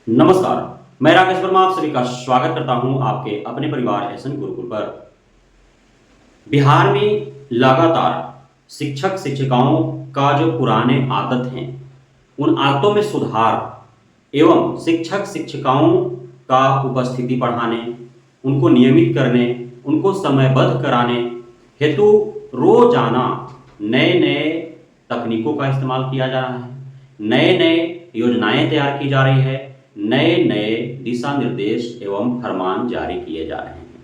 नमस्कार, मैं राकेश वर्मा आप सभी का स्वागत करता हूं आपके अपने परिवार एसएन गुरुकुल पर। बिहार में लगातार शिक्षक शिक्षिकाओं का जो पुराने आदत हैं, उन आदतों में सुधार एवं शिक्षक शिक्षिकाओं का उपस्थिति बढ़ाने, उनको नियमित करने, उनको समयबद्ध कराने हेतु रोजाना नए-नए तकनीकों का इस्तेमाल किया जा रहा है, नए-नए योजनाएं तैयार की जा रही है, नए-नए दिशा निर्देश एवं फरमान जारी किए जा रहे हैं।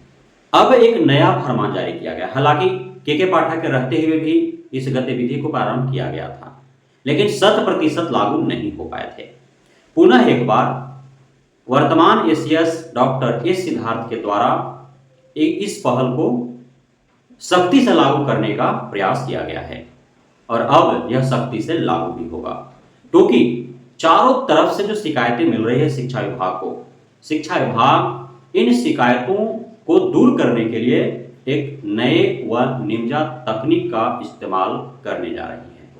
अब एक नया फरमान जारी किया गया, हालांकि के पाठक के रहते हुए भी इस गतिविधि को प्रारंभ किया गया था, लेकिन 100% लागू नहीं हो पाए थे। पुनः एक बार वर्तमान एसीएस डॉक्टर एस सिद्धार्थ के द्वारा इस पहल को सख्ती से लागू करने का प्रयास किया गया है और अब यह सख्ती से लागू भी होगा, क्योंकि चारों तरफ से जो शिकायतें मिल रही है शिक्षा विभाग को, शिक्षा विभाग इन शिकायतों को दूर करने के लिए एक नए व निमजा तकनीक का इस्तेमाल करने जा रही है।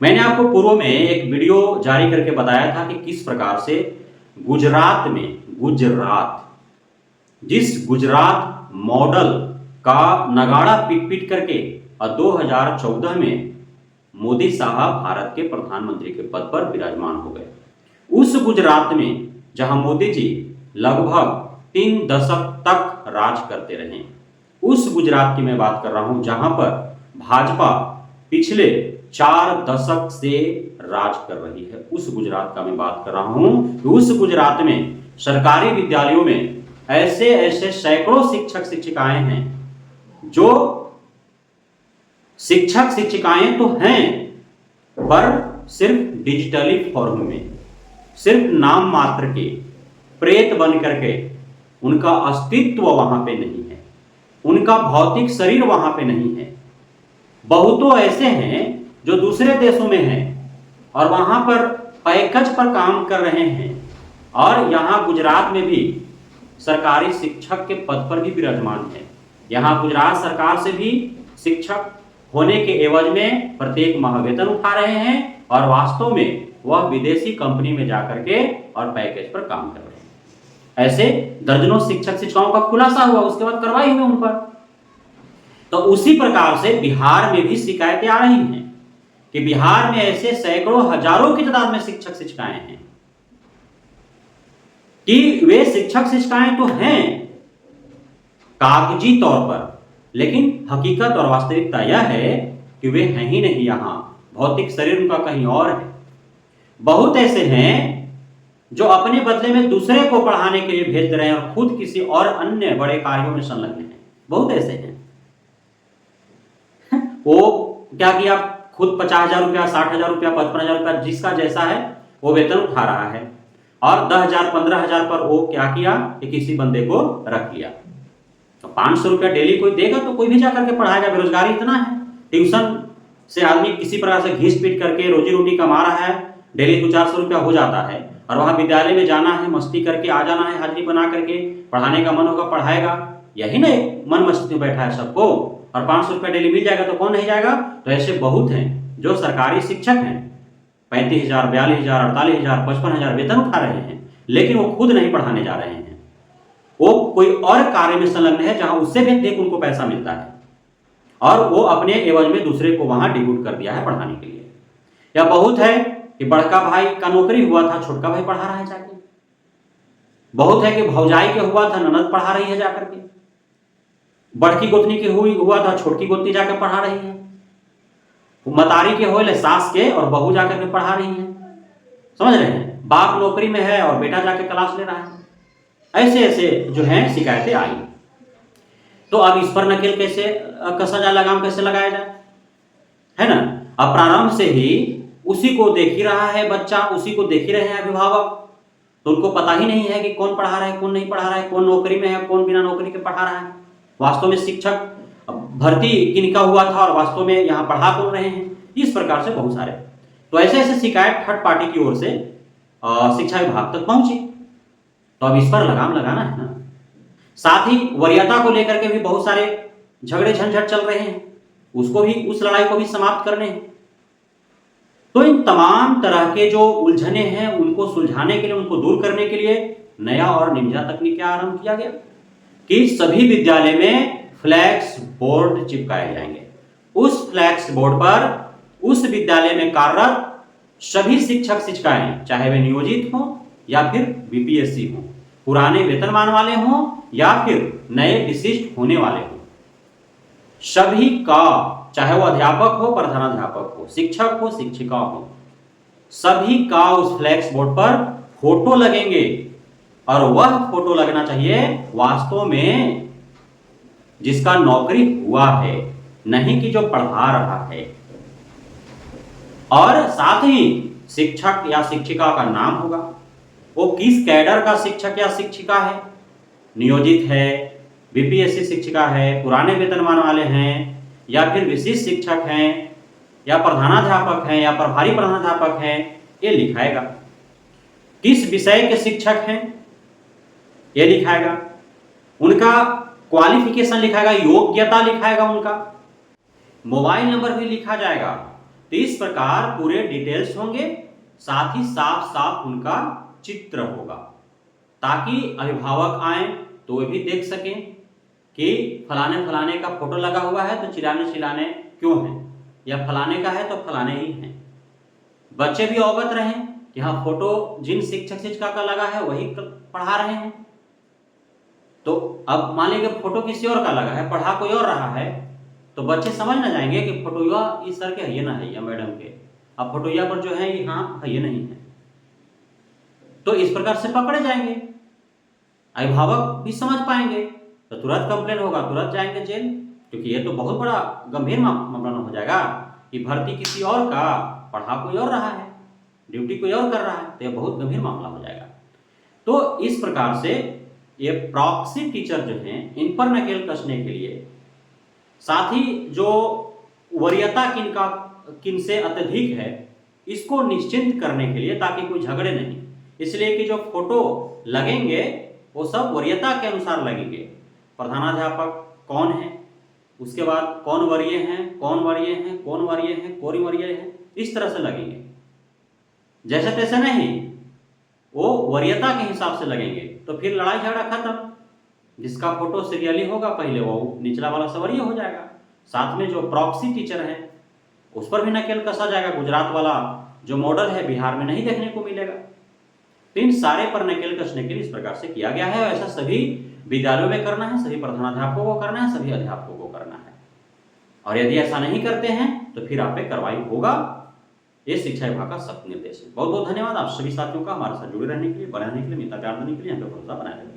मैंने आपको पूर्व में एक वीडियो जारी करके बताया था कि किस प्रकार से जिस गुजरात मॉडल का नगाड़ा पीट पीट करके और 2014 में मोदी साहब भारत के प्रधानमंत्री के पद पर विराजमान हो गए। उस गुजरात में जहां मोदी जी लगभग 3 दशक तक राज करते रहे, उस गुजरात की मैं बात कर रहा हूं जहां पर भाजपा पिछले 4 दशक से राज कर रही है। उस गुजरात का मैं बात कर रहा हूं। उस गुजरात में सरकारी विद्यालयों में ऐसे ऐसे सैकड़ों शिक्षक शिक्षिकाएं हैं जो शिक्षक शिक्षिकाएं तो हैं, पर सिर्फ डिजिटली फॉर्म में, सिर्फ नाम मात्र के प्रेत बन करके, उनका अस्तित्व वहां पे नहीं है, उनका भौतिक शरीर वहां पे नहीं है। बहुतों ऐसे हैं जो दूसरे देशों में हैं और वहां पर पैकेज पर काम कर रहे हैं और यहां गुजरात में भी सरकारी शिक्षक के पद पर भी विराजमान है। यहां गुजरात सरकार से भी शिक्षक होने के एवज में प्रत्येक माह वेतन उठा रहे हैं और वास्तव में वह विदेशी कंपनी में जाकर के और पैकेज पर काम कर रहे हैं। ऐसे दर्जनों शिक्षक शिक्षिकाओं का खुलासा हुआ, उसके बाद कार्रवाई हुई उन पर। तो उसी प्रकार से बिहार में भी शिकायतें आ रही हैं कि बिहार में ऐसे सैकड़ों हजारों की तादाद में शिक्षक शिक्षिकाएं हैं कि वे शिक्षक शिक्षिकाएं तो हैं कागजी तौर पर, लेकिन हकीकत और वास्तविकता यह है कि वे हैं ही नहीं, यहां भौतिक शरीर उनका कहीं और है। बहुत ऐसे हैं जो अपने बदले में दूसरे को पढ़ाने के लिए भेज रहे हैं और खुद किसी और अन्य बड़े कार्यों में संलग्न हैं। बहुत ऐसे हैं। वो क्या किया, खुद 50,000 रुपया, 60,000 रुपया, 55,000 रुपया, जिसका जैसा है वो वेतन उठा रहा है और 10,000 15,000 पर वो क्या किया कि किसी बंदे को रख लिया। तो 500 रुपया डेली कोई देगा तो कोई भी जाकर के पढ़ाएगा। बेरोजगारी इतना है, ट्यूशन से आदमी किसी प्रकार से घिस पीट करके रोजी रोटी कमा रहा है, डेली 200-400 रुपया हो जाता है और वहां विद्यालय में जाना है, मस्ती करके आ जाना है, हाजिरी बना करके, पढ़ाने का मन होगा पढ़ाएगा। यही ना मन मस्ती में बैठा है सबको, और 500 रुपया डेली मिल जाएगा तो कौन नहीं जाएगा। तो ऐसे बहुत हैं जो सरकारी शिक्षक हैं, 35,000, 42,000, 48,000, 55,000 वेतन उठा रहे हैं, लेकिन वो खुद नहीं पढ़ाने जा रहे हैं। वो कोई और कार्य में संलग्न है जहां उससे भी अधिक उनको पैसा मिलता है और वो अपने एवज में दूसरे को वहां डिप्यूट कर दिया है पढ़ाने के लिए। या बहुत है कि बड़का भाई का नौकरी हुआ था, छोटका भाई पढ़ा रहा है जाके। बहुत है कि भौजाई के हुआ था, ननद पढ़ा रही है जाकर के। बड़की गोतनी के हुआ था, छोटकी गोतनी जाकर पढ़ा रही है। मतारी के होले सास के और बहू जाकर के पढ़ा रही है। समझ रहे हैं, बाप नौकरी में है और बेटा जाके क्लास ले रहा है। ऐसे ऐसे जो हैं शिकायतें आई। तो अब इस पर नकेल कैसे कसा जाए, लगाम कैसे लगाया जाए, है ना। अब प्रारंभ से ही उसी को देख ही रहा है बच्चा, उसी को देख ही रहे हैं अभिभावक, तो उनको पता ही नहीं है कि कौन पढ़ा रहा है, कौन नहीं पढ़ा रहा है, कौन नौकरी में है, कौन बिना नौकरी के पढ़ा रहा है। वास्तव में शिक्षक भर्ती किनका हुआ था और वास्तव में यहाँ पढ़ा कौन रहे हैं। इस प्रकार से बहुत सारे, तो ऐसे ऐसे शिकायत थर्ड पार्टी की ओर से शिक्षा विभाग तक पहुंची। तो अब इस पर लगाम लगाना है ना। साथ ही वरीयता को लेकर के भी बहुत सारे झगड़े झंझट चल रहे हैं, उसको भी, उस लड़ाई को भी समाप्त करने हैं। तो इन तमाम तरह के जो उलझने हैं उनको सुलझाने के लिए, उनको दूर करने के लिए नया और निंजा तकनीकें आरंभ किया गया कि सभी विद्यालय में फ्लैक्स बोर्ड चिपकाए जाएंगे। उस फ्लैक्स बोर्ड पर उस विद्यालय में कार्यरत सभी शिक्षक शिक्षिकाएं, चाहे वे नियोजित हों या फिर बीपीएससी हों, पुराने वेतनमान वाले हों या फिर नए विशिष्ट होने वाले हों, सभी का, चाहे वो अध्यापक हो, प्रधानाध्यापक हो, शिक्षक हो, शिक्षिका हो, सभी का उस फ्लैक्स बोर्ड पर फोटो लगेंगे। और वह फोटो लगना चाहिए वास्तव में जिसका नौकरी हुआ है, नहीं कि जो पढ़ा रहा है। और साथ ही शिक्षक या शिक्षिका का नाम होगा, वो किस कैडर का शिक्षक या शिक्षिका है, नियोजित है, बीपीएससी शिक्षिका है, पुराने वेतनमान वाले हैं या फिर विशिष्ट शिक्षक हैं या प्रधानाध्यापक हैं या प्रभारी प्रधानाध्यापक हैं, ये लिखाएगा। किस विषय के शिक्षक हैं ये लिखाएगा, उनका क्वालिफिकेशन लिखाएगा, योग्यता लिखाएगा, उनका मोबाइल नंबर भी लिखा जाएगा। तो इस प्रकार पूरे डिटेल्स होंगे, साथ ही साफ साफ उनका चित्र होगा ताकि अभिभावक आए तो वे भी देख सकें कि फलाने फलाने का फोटो लगा हुआ है तो चिलाने चिलाने क्यों है, या फलाने का है तो फलाने ही हैं। बच्चे भी अवगत रहें कि हाँ फोटो जिन शिक्षक शिक्षिका का लगा है वही पढ़ा रहे हैं। तो अब मान लीजिए फोटो किसी और का लगा है, पढ़ा कोई और रहा है, तो बच्चे समझ ना जाएंगे कि फोटोया इस सर के है, ये ना है, या मैडम के। अब फोटोया पर जो है ये हाँ है, ये नहीं है, तो इस प्रकार से पकड़े जाएंगे, अभिभावक भी समझ पाएंगे, तो तुरंत कंप्लेन होगा, तुरंत जाएंगे जेल, क्योंकि ये तो बहुत बड़ा गंभीर मामला हो जाएगा कि भर्ती किसी और का, पढ़ा कोई और रहा है, ड्यूटी कोई और कर रहा है, तो ये बहुत गंभीर मामला हो जाएगा। तो इस प्रकार से ये प्रॉक्सी टीचर जो हैं इन पर नकेल कसने के लिए, साथ ही जो वरीयता किनसे अत्यधिक है इसको निश्चिंत करने के लिए, ताकि कोई झगड़े नहीं, इसलिए कि जो फोटो लगेंगे वो सब वरीयता के अनुसार लगेंगे। प्रधानाध्यापक कौन है, उसके बाद कौन वरीय हैं, कौन वरीय हैं, कौन वरीय हैं, कोई वरीय हैं, इस तरह से लगेंगे। जैसे तैसे नहीं, वो वरीयता के हिसाब से लगेंगे, तो फिर लड़ाई झगड़ा खत्म। जिसका फोटो सीरियली होगा पहले वो निचला वाला सवरीय हो जाएगा। साथ में जो प्रॉक्सी टीचर है उस पर भी नकेल कसा जाएगा। गुजरात वाला जो मॉडल है बिहार में नहीं देखने को मिलेगा। तो इन सारे पर नकेल कसने के लिए इस प्रकार से किया गया है। ऐसा सभी विद्यालयों में करना है, सभी प्रधानाध्यापकों को करना है, सभी अध्यापकों को करना है। और यदि ऐसा नहीं करते हैं तो फिर आप पे कार्रवाई होगा। ये शिक्षा विभाग का सख्त निर्देश है। बहुत बहुत धन्यवाद आप सभी साथियों का हमारे साथ जुड़े रहने के लिए, बनाने के लिए, मित्रता प्यार देने के लिए, हम पे भरोसा बनाए रखें।